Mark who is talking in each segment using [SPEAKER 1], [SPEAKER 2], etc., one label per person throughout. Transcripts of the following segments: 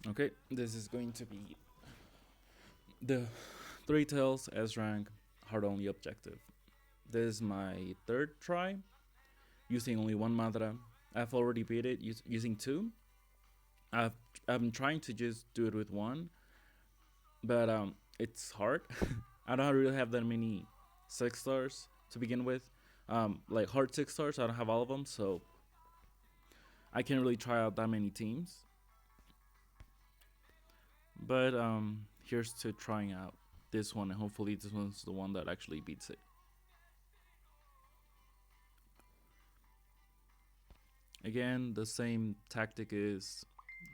[SPEAKER 1] Okay, this is going to be the Three Tails S rank hard only objective. This is my third try using only one mantra. I've already beat it using two. I've I'm trying to just do it with one, but it's hard. I don't really have that many 6 stars to begin with. Like hard 6 stars, I don't have all of them, so I can't really try out that many teams. But here's to trying out this one, and hopefully this one's the one that actually beats it. Again, the same tactic is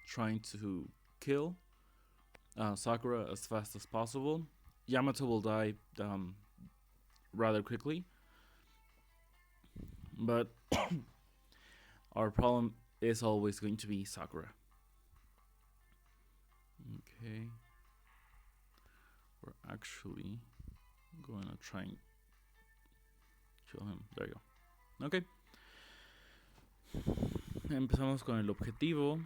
[SPEAKER 1] trying to kill Sakura as fast as possible. Yamato will die rather quickly, but our problem is always going to be Sakura. Okay, we're actually going to try and kill him. There you go. Ok, empezamos con el objetivo.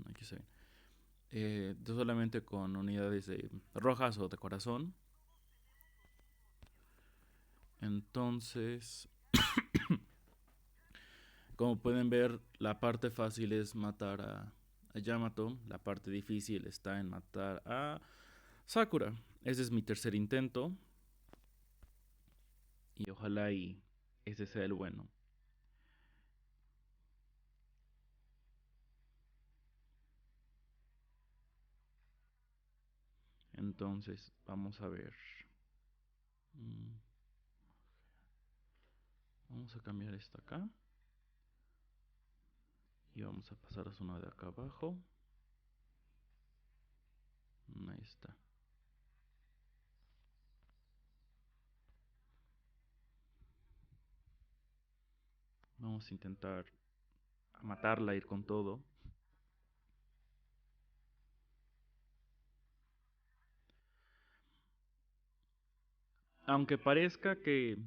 [SPEAKER 1] Aquí se ve. Solamente con unidades de rojas o de corazón. Entonces, como pueden ver, la parte fácil es matar a Yamato. La parte difícil está en matar a Sakura. Ese es mi tercer intento. Y ojalá y ese sea el bueno. Entonces, vamos a ver. Mm, Vamos a cambiar esta acá. Y vamos a pasar a zona de acá abajo. Ahí está. Vamos a intentar matarla, ir con todo. Aunque parezca que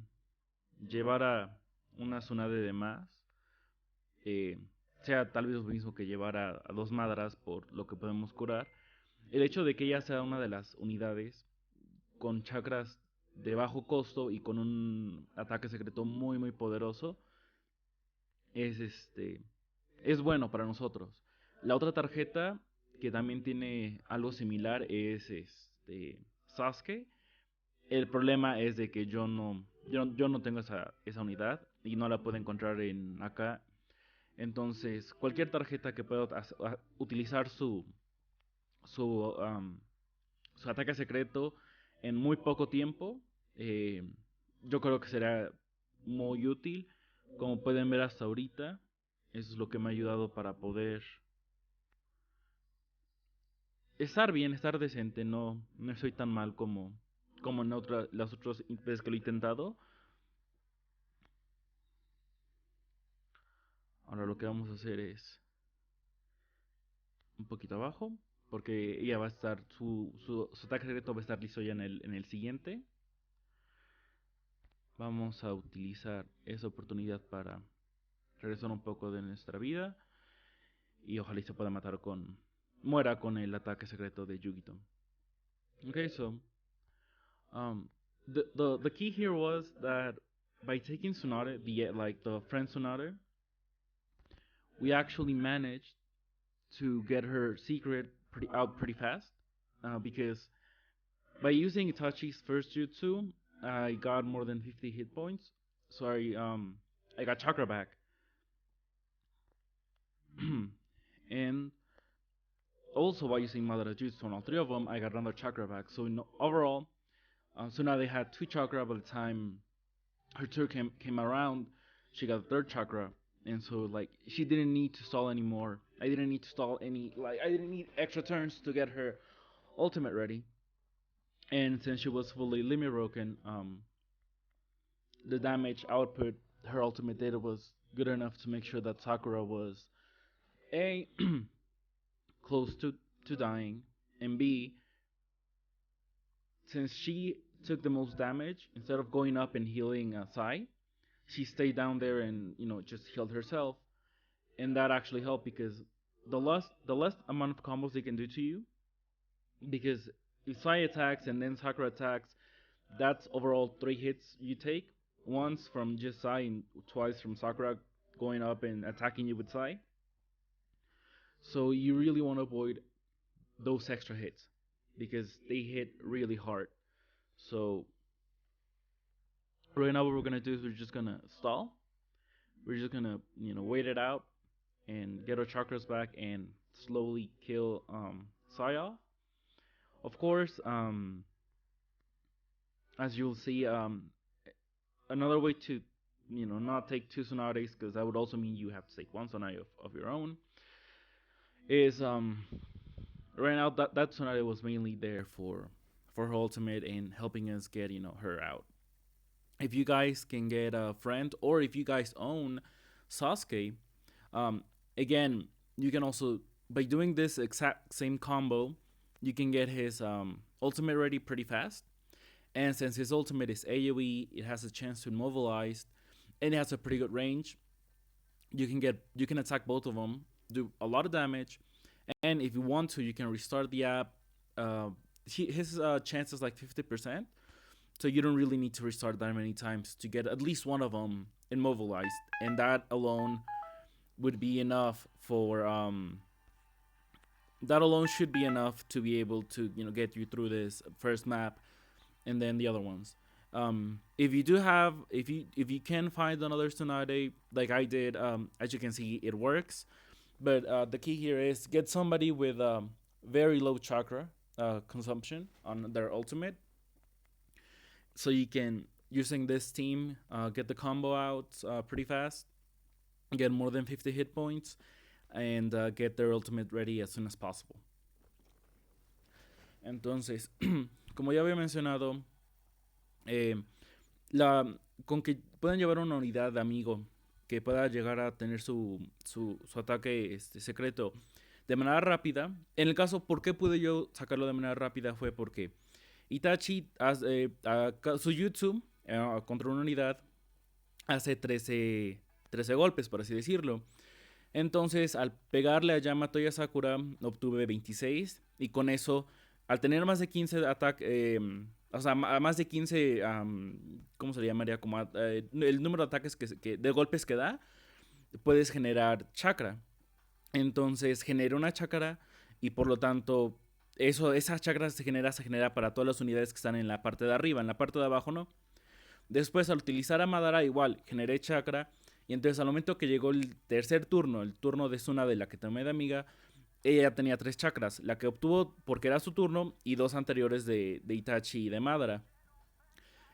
[SPEAKER 1] llevara una Tsunade de más, eh, sea tal vez lo mismo que llevar a dos madras por lo que podemos curar, el hecho de que ella sea una de las unidades con chakras de bajo costo y con un ataque secreto muy poderoso es es bueno para nosotros. La otra tarjeta que también tiene algo similar es Sasuke. El problema es de que yo no tengo esa unidad y no la puedo encontrar en acá. Entonces, cualquier tarjeta que pueda utilizar su, um, su ataque secreto en muy poco tiempo, eh, yo creo que será muy útil. Como pueden ver hasta ahorita, eso es lo que me ha ayudado para poder estar bien, estar decente. No estoy tan mal como en las otras veces que lo he intentado. Ahora lo que vamos a hacer es un poquito abajo, porque ella va a estar, su ataque secreto va a estar listo ya en el siguiente. Vamos a utilizar esa oportunidad para regresar un poco de nuestra vida y ojalá se pueda muera con el ataque secreto de Yugito. Okay, so um, the key here was that by taking Sonata, the friend Sonata, we actually managed to get her secret out pretty fast because by using Itachi's first jutsu, I got more than 50 hit points. So I got chakra back. And also by using Madara Jutsu on all three of them, I got another chakra back. So overall, so now they had 2 chakra by the time her turn came around. She got the third chakra, and so like she didn't need to stall anymore. I didn't need to stall I didn't need extra turns to get her ultimate ready. And since she was fully limit broken, the damage output her ultimate data was good enough to make sure that Sakura was A close to dying, and B, since she took the most damage, instead of going up and healing Sai, she stayed down there and just healed herself. and that actually helped because the less amount of combos they can do to you, because if Sai attacks and then Sakura attacks, that's overall 3 hits you take. Once from just Sai and twice from Sakura going up and attacking you with Sai. So you really want to avoid those extra hits because they hit really hard. So right now what we're gonna do is we're just gonna stall. We're just gonna wait it out and get our chakras back and slowly kill Sai off. Of course, as you'll see, another way to not take 2 Tsunares, because that would also mean you have to take 1 Tsunade of your own, is right now that Tsunade was mainly there for her ultimate and helping us get her out. If you guys can get a friend, or if you guys own Sasuke, um, again, you can also, by doing this exact same combo, you can get his ultimate ready pretty fast. And since his ultimate is AoE, it has a chance to immobilize, and it has a pretty good range. You can attack both of them, do a lot of damage, and if you want to, you can restart the app. Uh, his chance is like 50%, so you don't really need to restart that many times to get at least one of them immobilized, and that alone would be enough for that alone should be enough to be able to get you through this first map and then the other ones. If you do have, if you can find another Tsunade like I did, as you can see, it works. But the key here is get somebody with very low chakra consumption on their ultimate, so you can, using this team, get the combo out pretty fast, get more than 50 hit points, and get their ultimate ready as soon as possible. Entonces, como ya había mencionado, eh, con que puedan llevar una unidad de amigo que pueda llegar a tener su ataque secreto de manera rápida. En el caso, ¿por qué pude yo sacarlo de manera rápida? Fue porque Itachi, su jutsu contra una unidad, hace 13 golpes, por así decirlo. Entonces, al pegarle a Yamato y a Sakura, obtuve 26. Y con eso, al tener más de 15 ataques, o sea, más de 15, ¿cómo se le llamaría? Como el número de ataques de golpes que da, puedes generar chakra. Entonces, genera una chakra y por lo tanto, esa chakra se genera para todas las unidades que están en la parte de arriba. En la parte de abajo no. Después, al utilizar a Madara, igual, generé chakra. Y entonces, al momento que llegó el tercer turno, el turno de Suna, de la que tomé de amiga, ella ya tenía 3 chakras. La que obtuvo porque era su turno y 2 anteriores de Itachi y de Madara.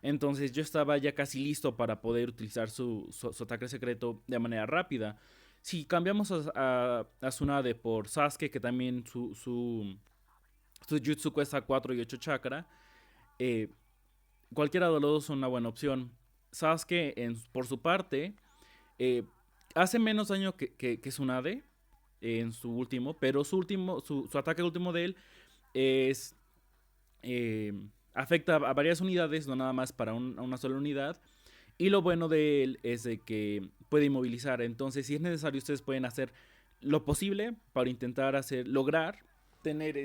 [SPEAKER 1] Entonces, yo estaba ya casi listo para poder utilizar su ataque secreto de manera rápida. Si cambiamos a Tsunade por Sasuke, que también su jutsu cuesta 4 y 8 chakra, cualquiera de los dos es una buena opción. Sasuke, por su parte, hace menos daño que Tsunade en su último, pero su ataque último de él es afecta a varias unidades, no nada más para una sola unidad. Y lo bueno de él es de que puede inmovilizar. Entonces, si es necesario, ustedes pueden hacer lo posible para intentar lograr tener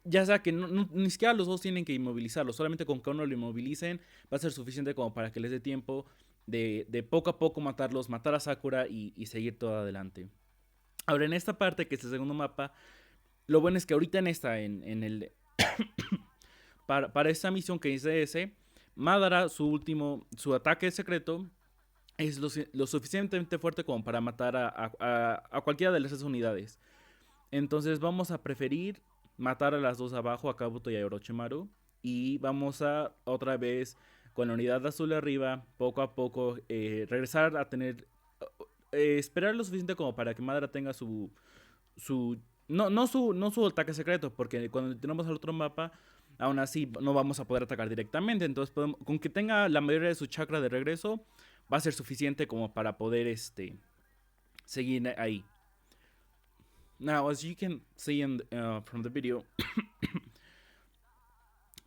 [SPEAKER 1] ya sea que ni siquiera los dos tienen que inmovilizarlo, solamente con que uno lo inmovilicen va a ser suficiente como para que les dé tiempo de poco a poco matarlos, matar a Sakura y seguir todo adelante. Ahora, en esta parte, que es el segundo mapa, lo bueno es que ahorita en el para esta misión que dice ese, Madara, su ataque secreto es lo suficientemente fuerte como para matar a cualquiera de las unidades. Entonces vamos a preferir matar a las dos abajo, a Kabuto y a Orochimaru. Y vamos a otra vez con la unidad azul arriba, poco a poco, regresar a tener... esperar lo suficiente como para que Madara tenga su no su ataque secreto, porque cuando tenemos al otro mapa, aún así no vamos a poder atacar directamente. Entonces, con que tenga la mayoría de su chakra de regreso, va a ser suficiente como para poder seguir ahí. Now, as you can see from the video,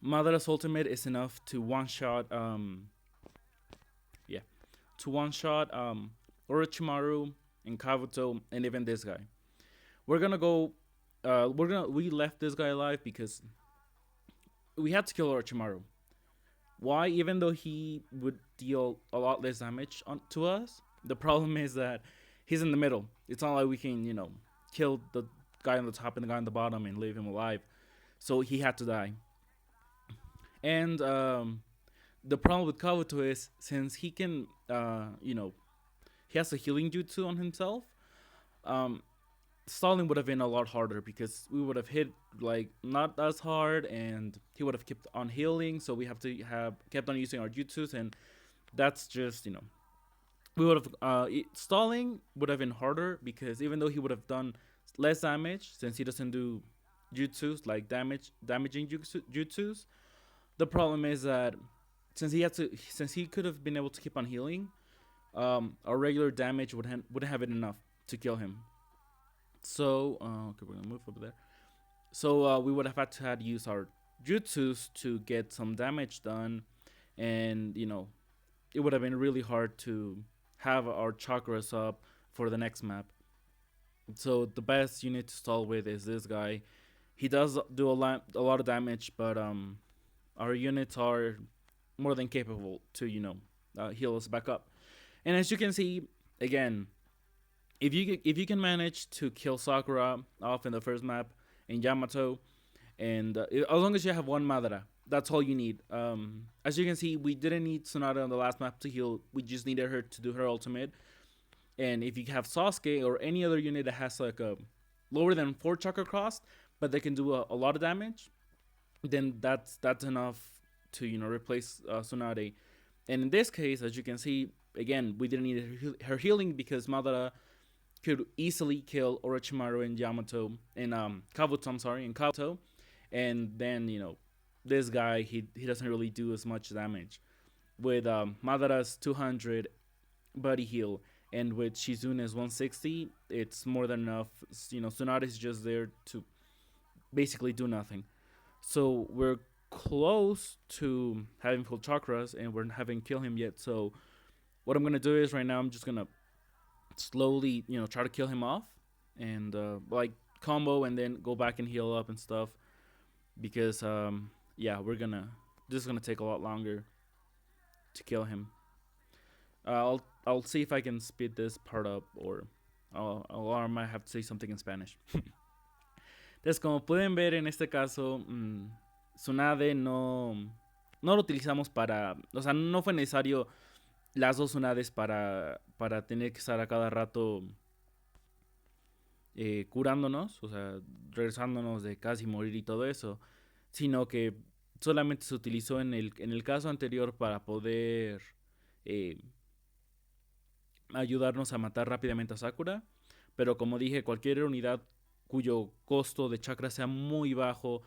[SPEAKER 1] Madara's ultimate is enough to one-shot, Orochimaru, and Kabuto, and even this guy. We're gonna go. We left this guy alive because we had to kill Orochimaru. Why? Even though he would deal a lot less damage to us, the problem is that he's in the middle. It's not like we can, kill the guy on the top and the guy on the bottom and leave him alive. So he had to die. And the problem with Kabuto is since he can, he has a healing jutsu on himself. Um, Stalling would have been a lot harder because we would have hit like not as hard, and he would have kept on healing. So we have to have kept on using our jutsus, and that's just we would have stalling would have been harder because even though he would have done less damage since he doesn't do jutsus like damaging jutsus, the problem is that since he could have been able to keep on healing, our regular damage wouldn't have been enough to kill him. So okay, we're gonna move over there. So we would have had to use our jutsus to get some damage done, and it would have been really hard to have our chakras up for the next map. So the best unit to stall with is this guy. He does do a lot of damage, but our units are more than capable to heal us back up. And as you can see, again, if you can manage to kill Sakura off in the first map in Yamato, and as long as you have one Madara, that's all you need. As you can see, we didn't need Tsunade on the last map to heal. We just needed her to do her ultimate. And if you have Sasuke or any other unit that has like a lower than 4 chakra cross, but they can do a lot of damage, then that's enough to replace Tsunade. And in this case, as you can see, again, we didn't need her healing because Madara could easily kill Orochimaru and Yamato and Kabuto. I'm sorry, and Kabuto, and then this guy he doesn't really do as much damage with Madara's 200 body heal, and with Shizune's 160. It's more than enough. Tsunade is just there to basically do nothing. So we're close to having full chakras, and we haven't killed him yet. So what I'm gonna do is right now I'm just gonna slowly try to kill him off, and like combo and then go back and heal up and stuff, because yeah, this is gonna take a lot longer to kill him. I'll see if I can speed this part up, or I might have to say something in Spanish. Entonces, como pueden ver en este caso, Tsunade no lo utilizamos para, o sea, no fue necesario las dos Tsunades para tener que estar a cada rato curándonos, o sea, regresándonos de casi morir y todo eso, sino que solamente se utilizó en el caso anterior para poder ayudarnos a matar rápidamente a Sakura. Pero como dije, cualquier unidad cuyo costo de chakra sea muy bajo,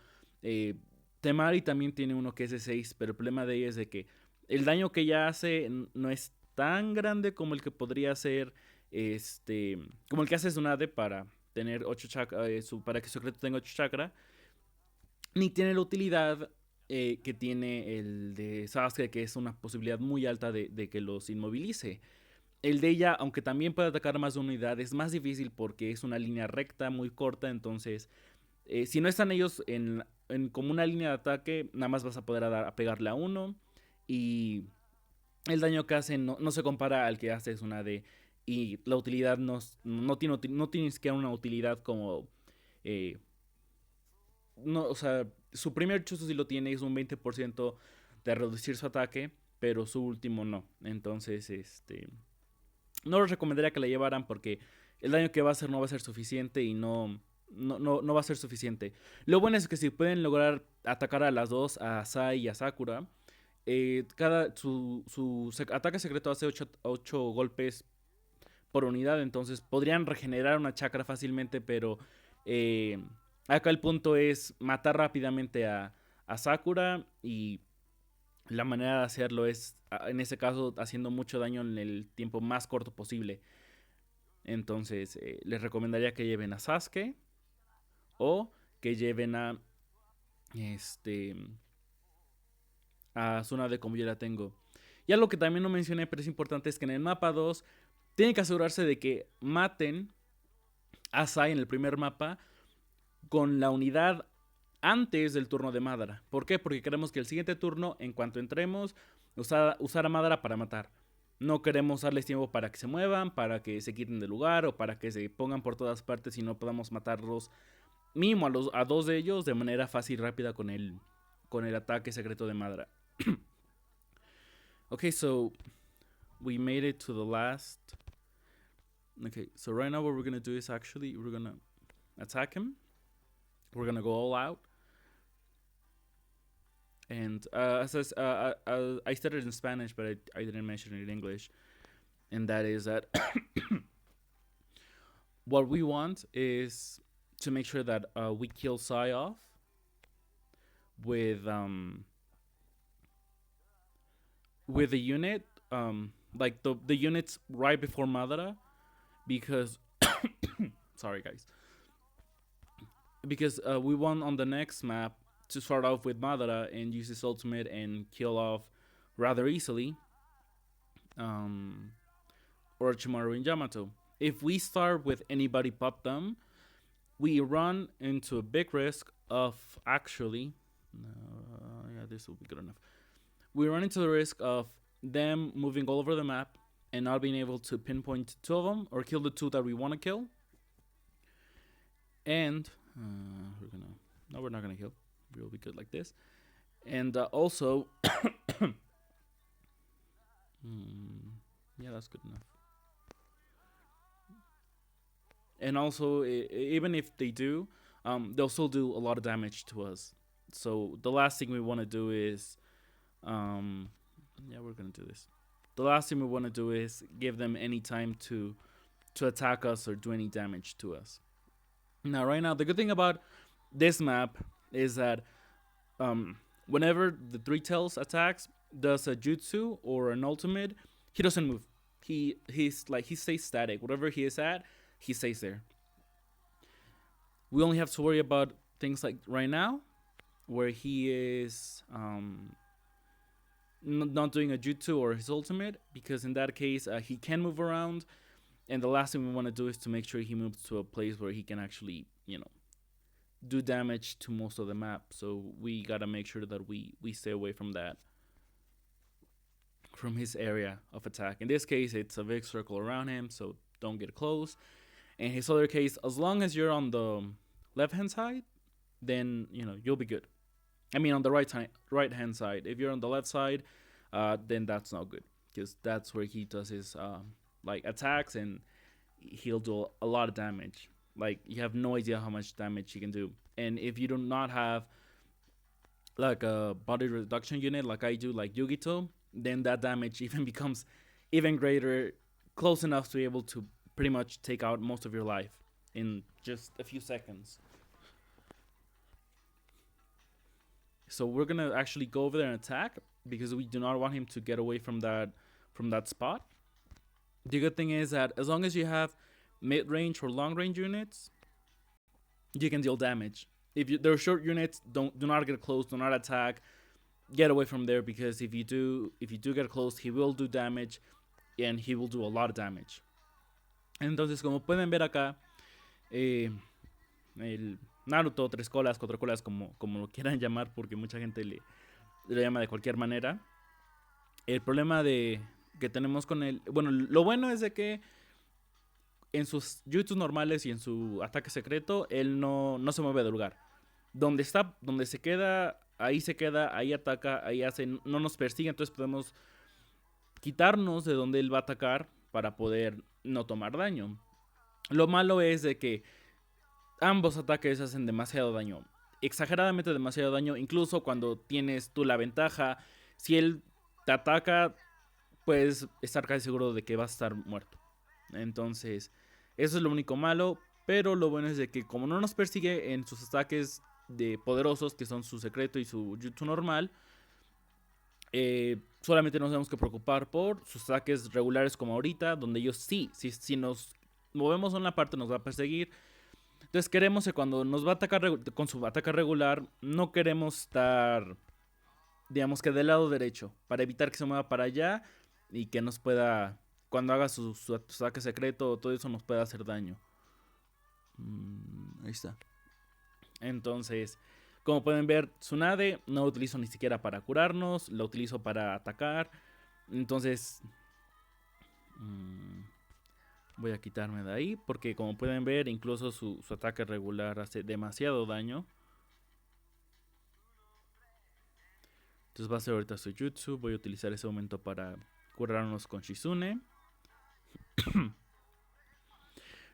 [SPEAKER 1] Temari también tiene uno que es de 6, pero el problema de ella es de que el daño que ella hace no es tan grande como el que podría hacer como el que hace Tsunade para tener 8 chakra, para que su secreto tenga 8 chakra, ni tiene la utilidad que tiene el de Sasuke, que es una posibilidad muy alta de que los inmovilice. El de ella, aunque también puede atacar más de una unidad, es más difícil porque es una línea recta muy corta. Entonces, si no están ellos en como una línea de ataque, nada más vas a poder a pegarle a uno. Y el daño que hacen no se compara al que hace una de. Y la utilidad no tiene ni siquiera una utilidad como. O sea, su primer chuzo sí lo tiene, es un 20% de reducir su ataque, pero su último no. Entonces, no les recomendaría que la llevaran porque el daño que va a hacer no va a ser suficiente y no va a ser suficiente. Lo bueno es que si pueden lograr atacar a las dos, a Sai y a Sakura, su ataque secreto hace 8 golpes por unidad, entonces podrían regenerar una chakra fácilmente, pero acá el punto es matar rápidamente a Sakura, y la manera de hacerlo es, en ese caso, haciendo mucho daño en el tiempo más corto posible. Entonces, les recomendaría que lleven a Sasuke o que lleven a Tsunade, como yo la tengo. Y algo que también no mencioné, pero es importante, es que en el mapa 2 tienen que asegurarse de que maten a Sai en el primer mapa con la unidad antes del turno de Madara. ¿Por qué? Porque queremos que el siguiente turno, en cuanto entremos, usar a Madara para matar. No queremos darles tiempo para que se muevan, para que se quiten del lugar o para que se pongan por todas partes y no podamos matarlos mínimo a dos de ellos de manera fácil y rápida con el ataque secreto de Madara. Okay, so we made it to the last. Okay, so right now what we're gonna do is actually we're gonna attack him. We're gonna go all out. And I started in Spanish, but I didn't mention it in English. And that is that what we want is to make sure that we kill Sai off with the unit, like the units right before Madara, because sorry guys, because we want on the next map to start off with Madara and use his ultimate and kill off rather easily Orochimaru and Yamato. If we start with anybody pop them, we run into a big risk of actually yeah, this will be good enough. We run into the risk of them moving all over the map and not being able to pinpoint two of them or kill the two that we want to kill. And we're not gonna kill. We'll be good like this. And also, yeah, that's good enough. And also, even if they do, they'll still do a lot of damage to us. So the last thing we want to do is, yeah, we're gonna do this. The last thing we want to do is give them any time to attack us or do any damage to us. Now, right now, the good thing about this map is that whenever the Three Tails attacks, does a jutsu or an ultimate, he doesn't move. He stays static. Whatever he is at, he stays there. We only have to worry about things like right now, where he is not doing a jutsu or his ultimate, because in that case he can move around, and the last thing we want to do is to make sure he moves to a place where he can actually, do damage to most of the map. So we gotta make sure that we stay away from that, from his area of attack. In this case, it's a big circle around him, so don't get close. In his other case, as long as you're on the left hand side, then you'll be good. I mean, on the right hand side. If you're on the left side, then that's not good, because that's where he does his attacks, and he'll do a lot of damage. Like, you have no idea how much damage he can do. And if you do not have like a body reduction unit like I do, like Yugito, then that damage even becomes even greater, close enough to be able to pretty much take out most of your life in just a few seconds. So we're gonna actually go over there and attack, because we do not want him to get away from that spot. The good thing is that as long as you have mid-range or long-range units, you can deal damage. If they're short units, do not get close, do not attack, get away from there, because if you do get close, he will do damage, and he will do a lot of damage. Entonces, como pueden ver acá, el Naruto, tres colas, cuatro colas, como lo quieran llamar, porque mucha gente le llama de cualquier manera. El problema que tenemos con él, bueno, lo bueno es de que en sus jutsus normales y en su ataque secreto, él no se mueve de lugar. Donde se queda, ahí ataca, ahí hace, no nos persigue, entonces podemos quitarnos de donde él va a atacar para poder no tomar daño. Lo malo es de que ambos ataques hacen demasiado daño, exageradamente demasiado daño, incluso cuando tienes tú la ventaja. Si él te ataca, puedes estar casi seguro de que vas a estar muerto. Entonces, eso es lo único malo, pero lo bueno es de que como no nos persigue en sus ataques de poderosos, que son su secreto y su jutsu normal, solamente nos tenemos que preocupar por sus ataques regulares como ahorita, donde ellos si nos movemos a una parte nos va a perseguir. Entonces queremos que cuando nos va a atacar con su ataque regular, no queremos estar, digamos que del lado derecho, para evitar que se mueva para allá y que nos pueda cuando haga su ataque secreto, todo eso nos puede hacer daño. Ahí está. Entonces, como pueden ver, Tsunade no lo utilizo ni siquiera para curarnos, lo utilizo para atacar. Entonces, voy a quitarme de ahí, porque como pueden ver, incluso su ataque regular hace demasiado daño. Entonces va a ser ahorita su jutsu. Voy a utilizar ese momento para curarnos con Shizune.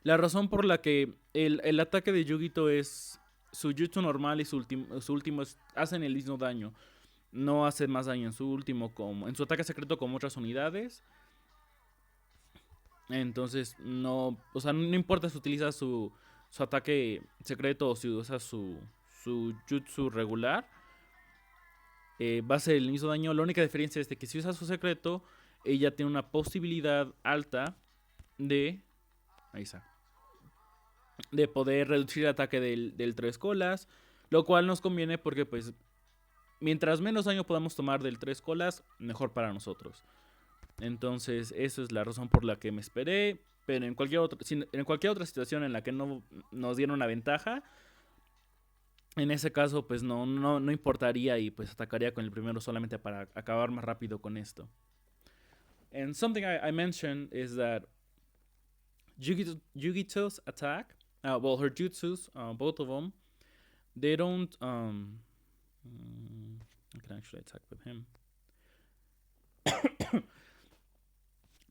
[SPEAKER 1] La razón por la que el ataque de Yugito es su jutsu normal y su último hacen el mismo daño. No hace más daño en su último como en su ataque secreto como otras unidades. Entonces no, o sea, no importa si utiliza su ataque secreto o si usa su jutsu regular. Va a ser el mismo daño. La única diferencia es de que si usa su secreto, ella tiene una posibilidad alta de... Ahí está. De poder reducir el ataque del 3 colas. Lo cual nos conviene porque pues mientras menos daño podamos tomar del 3 colas, mejor para nosotros. Entonces esa es la razón por la que me esperé. Pero en cualquier otra situación en la que no nos dieron una ventaja, en ese caso pues no importaría y pues atacaría con el primero solamente para acabar más rápido con esto. And something I mentioned is that Yugito's attack, well, her jutsus, both of them, they don't. I can actually attack with him.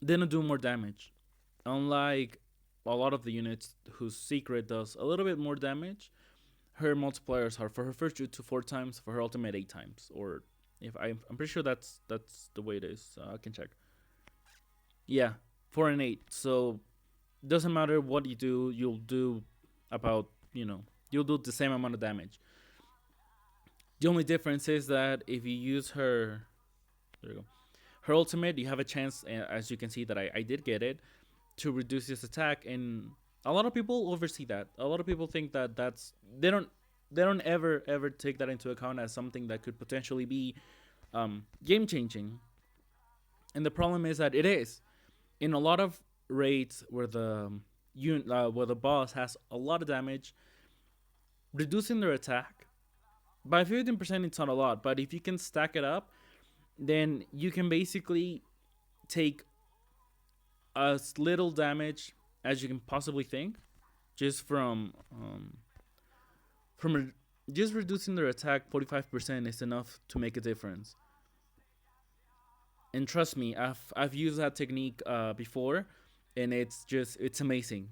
[SPEAKER 1] They don't do more damage, unlike a lot of the units whose secret does a little bit more damage. Her multipliers are for her first jutsu 4 times, for her ultimate 8 times, or if I'm pretty sure that's the way it is. I can check. Yeah, 4 and 8. So doesn't matter what you do, you'll do about, you'll do the same amount of damage. The only difference is that if you use her, there you go, her ultimate, you have a chance, as you can see that I did get it, to reduce this attack. And a lot of people oversee that. A lot of people think that they don't ever take that into account as something that could potentially be game changing. And the problem is that it is. In a lot of raids where the boss has a lot of damage, reducing their attack by 15%, it's not a lot, but if you can stack it up, then you can basically take as little damage as you can possibly think, just from just reducing their attack 45% is enough to make a difference. And trust me, I've used that technique before, and it's amazing.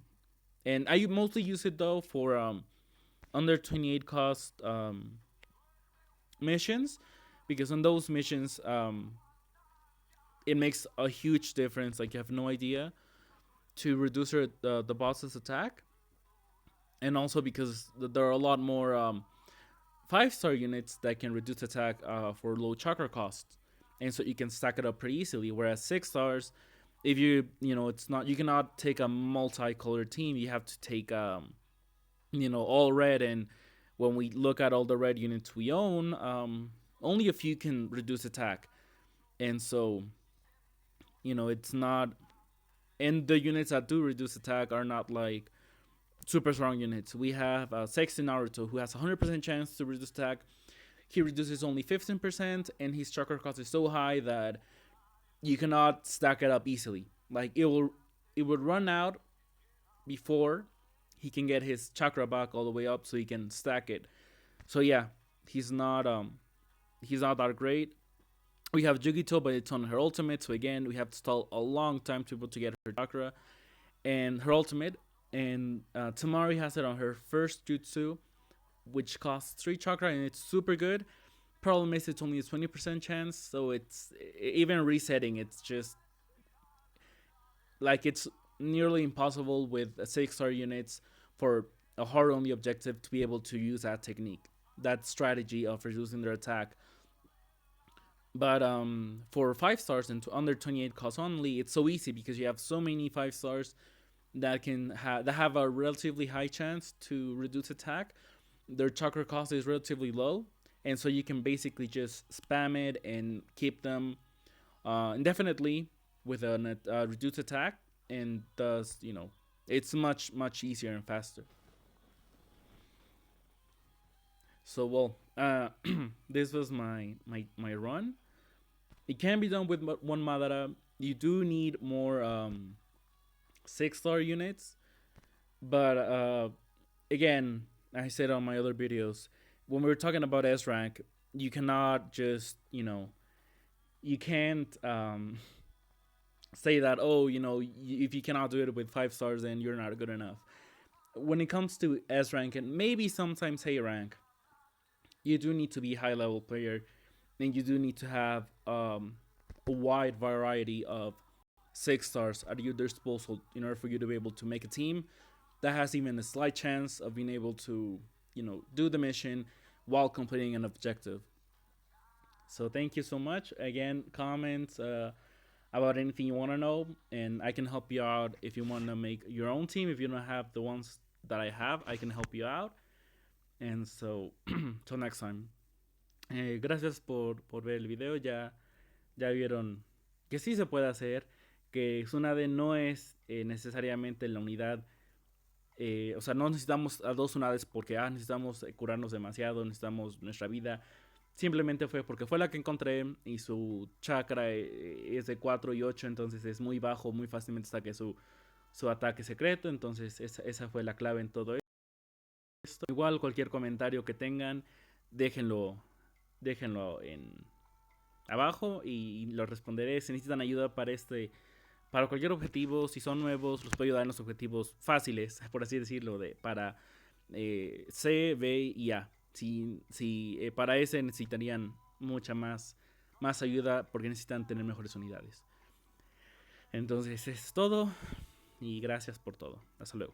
[SPEAKER 1] And I mostly use it though for under 28 cost missions, because on those missions it makes a huge difference. Like, you have no idea, to reduce the boss's attack. And also because there are a lot more 5-star units that can reduce attack for low chakra costs, and so you can stack it up pretty easily. Whereas 6 stars, if it's not, you cannot take a multicolored team. You have to take all red. And when we look at all the red units we own, only a few can reduce attack. And so it's not, and the units that do reduce attack are not like super strong units. We have Sexy Naruto, who has 100% chance to reduce attack. He reduces only 15%, and his chakra cost is so high that you cannot stack it up easily. Like, it would run out before he can get his chakra back all the way up, so he can stack it. So yeah, he's not that great. We have Jugito, but it's on her ultimate, so again, we have to stall a long time to be able to get her chakra and her ultimate. And Tamari has it on her first jutsu, which costs 3 chakra, and it's super good. Problem is, it's only a 20% chance, so it's even resetting. It's just like, it's nearly impossible with 6-star units for a hard only objective to be able to use that technique, that strategy of reducing their attack. But for 5 stars and under 28 cost only, it's so easy because you have so many 5 stars that have a relatively high chance to reduce attack. Their chakra cost is relatively low, and so you can basically just spam it and keep them indefinitely. with a reduced attack, and thus it's much easier and faster. So well, this was my run. It can be done with one Madara. You do need more 6-star units, but again, I said on my other videos, when we were talking about S rank, you cannot just you can't say that, oh, if you cannot do it with 5 stars, then you're not good enough. When it comes to S rank and maybe sometimes A rank, you do need to be a high level player, and you do need to have a wide variety of 6 stars at your disposal in order for you to be able to make a team that has even a slight chance of being able to do the mission while completing an objective. So thank you so much. Again, comments about anything you want to know, and I can help you out if you want to make your own team. If you don't have the ones that I have, I can help you out. And so, till next time. Gracias por ver el video. Ya vieron que sí se puede hacer, que Tsunade no es necesariamente la unidad. O sea, no necesitamos a 2 unidades porque necesitamos curarnos demasiado, necesitamos nuestra vida. Simplemente fue porque fue la que encontré y su chakra es de 4 y 8, entonces es muy bajo, muy fácilmente saque su ataque secreto. Entonces esa fue la clave en todo esto. Igual cualquier comentario que tengan, déjenlo en abajo y lo responderé. Si necesitan ayuda para cualquier objetivo, si son nuevos, los puedo ayudar en los objetivos fáciles, por así decirlo, para C, B y A. Si para ese necesitarían mucha más ayuda porque necesitan tener mejores unidades. Entonces es todo y gracias por todo. Hasta luego.